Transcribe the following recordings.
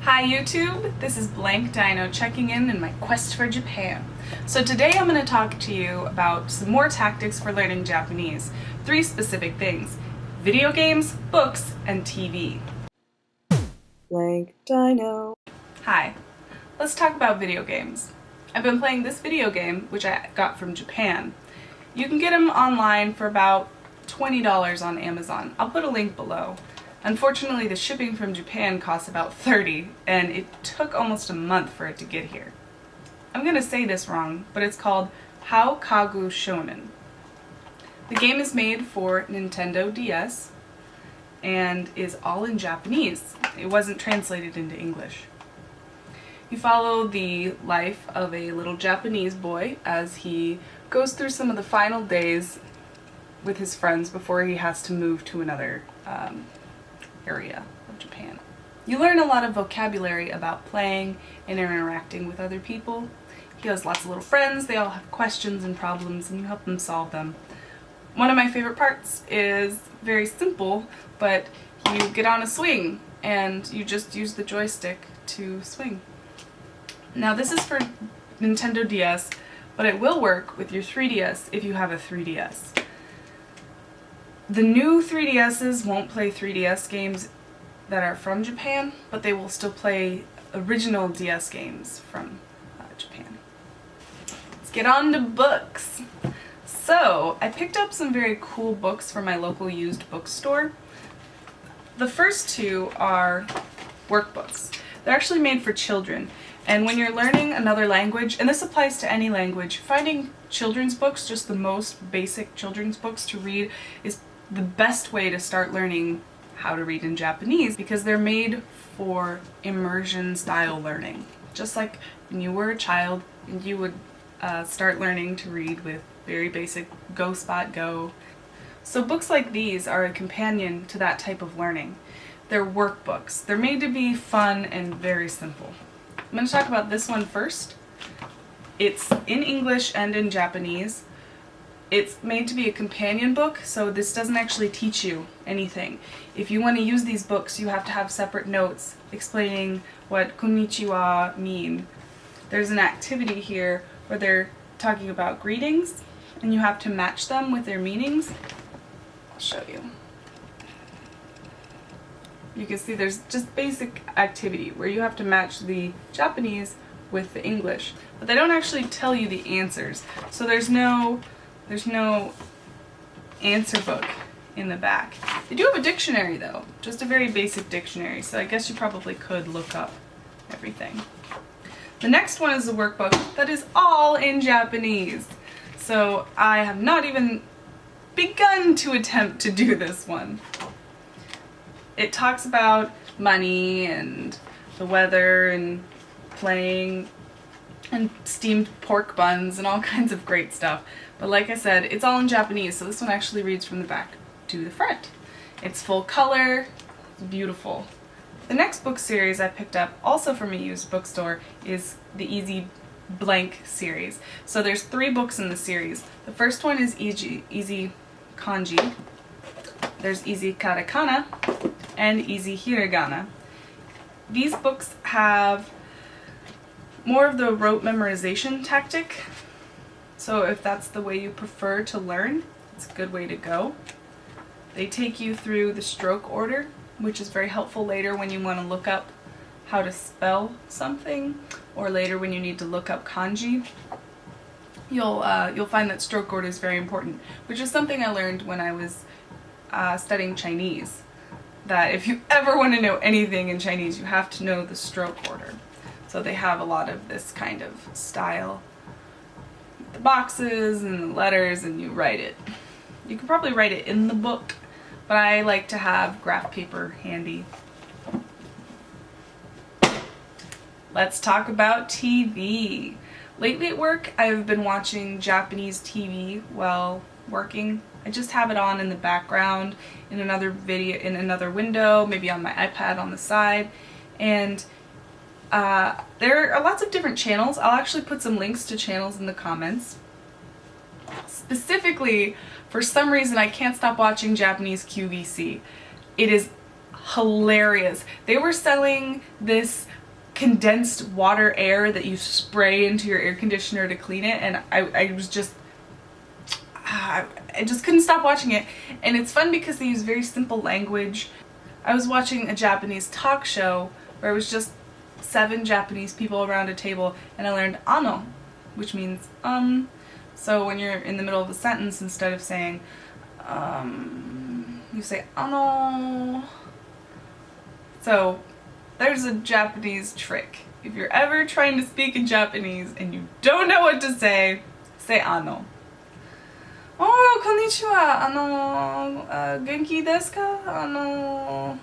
Hi YouTube, this is Blank Dino checking in my quest for Japan. So today I'm going to talk to you about some more tactics for learning Japanese. 3 specific things: video games, books, and TV. Blank Dino. Hi, let's talk about video games. I've been playing this video game, which I got from Japan. You can get them online for about $20 on Amazon. I'll put a link below. Unfortunately, the shipping from Japan costs about $30, and it took almost a month for it to get here. I'm gonna say this wrong, but it's called How Kagu Shonen. The game is made for Nintendo DS and is all in Japanese. It wasn't translated into English. You follow the life of a little Japanese boy as he goes through some of the final days with his friends before he has to move to another area of Japan. You learn a lot of vocabulary about playing and interacting with other people. He has lots of little friends, they all have questions and problems, and you help them solve them. One of my favorite parts is very simple, but you get on a swing and you just use the joystick to swing. Now this is for Nintendo DS, but it will work with your 3DS if you have a 3DS. The new 3DSs won't play 3DS games that are from Japan, but they will still play original DS games from Japan. Let's get on to books. So, I picked up some very cool books from my local used bookstore. The first 2 are workbooks. They're actually made for children, and when you're learning another language, and this applies to any language, finding children's books, just the most basic children's books to read, is the best way to start learning how to read in Japanese, because they're made for immersion style learning. Just like when you were a child and you would start learning to read with very basic Go Spot Go. So books like these are a companion to that type of learning. They're workbooks. They're made to be fun and very simple. I'm going to talk about this one first. It's in English and in Japanese. It's made to be a companion book, so this doesn't actually teach you anything. If you want to use these books, you have to have separate notes explaining what konnichiwa mean. There's an activity here where they're talking about greetings, and you have to match them with their meanings. I'll show you. You can see there's just basic activity where you have to match the Japanese with the English, but they don't actually tell you the answers. So there's no answer book in the back. They do have a dictionary though, just a very basic dictionary, so I guess you probably could look up everything. The next one is a workbook that is all in Japanese. So I have not even begun to attempt to do this one. It talks about money and the weather and playing and steamed pork buns and all kinds of great stuff. But like I said, it's all in Japanese, so this one actually reads from the back to the front. It's full color, it's beautiful. The next book series I picked up, also from a used bookstore, is the Easy Blank series. So there's 3 books in the series. The first one is Easy Kanji, there's Easy Katakana, and Easy Hiragana. These books have more of the rote memorization tactic, so if that's the way you prefer to learn, it's a good way to go. They take you through the stroke order, which is very helpful later when you want to look up how to spell something, or later when you need to look up kanji. You'll find that stroke order is very important, which is something I learned when I was studying Chinese, that if you ever want to know anything in Chinese, you have to know the stroke order. So they have a lot of this kind of style. The boxes and the letters, and you write it. You could probably write it in the book, but I like to have graph paper handy. Let's talk about TV. Lately at work, I've been watching Japanese TV while working. I just have it on in the background in another video, in another window, maybe on my iPad on the side, and there are lots of different channels. I'll actually put some links to channels in the comments. Specifically, for some reason I can't stop watching Japanese QVC. It is hilarious. They were selling this condensed water air that you spray into your air conditioner to clean it, and I was just I just couldn't stop watching it. And it's fun because they use very simple language. I was watching a Japanese talk show where it was just 7 Japanese people around a table, and I learned ano, which means so when you're in the middle of a sentence, instead of saying you say ano. So there's a Japanese trick. If you're ever trying to speak in Japanese and you don't know what to say ano. Oh, konnichiwa. Genki desu ka?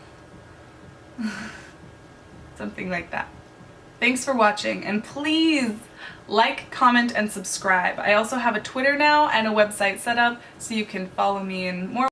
Something like that. Thanks for watching, and please like, comment, and subscribe. I also have a Twitter now and a website set up so you can follow me in more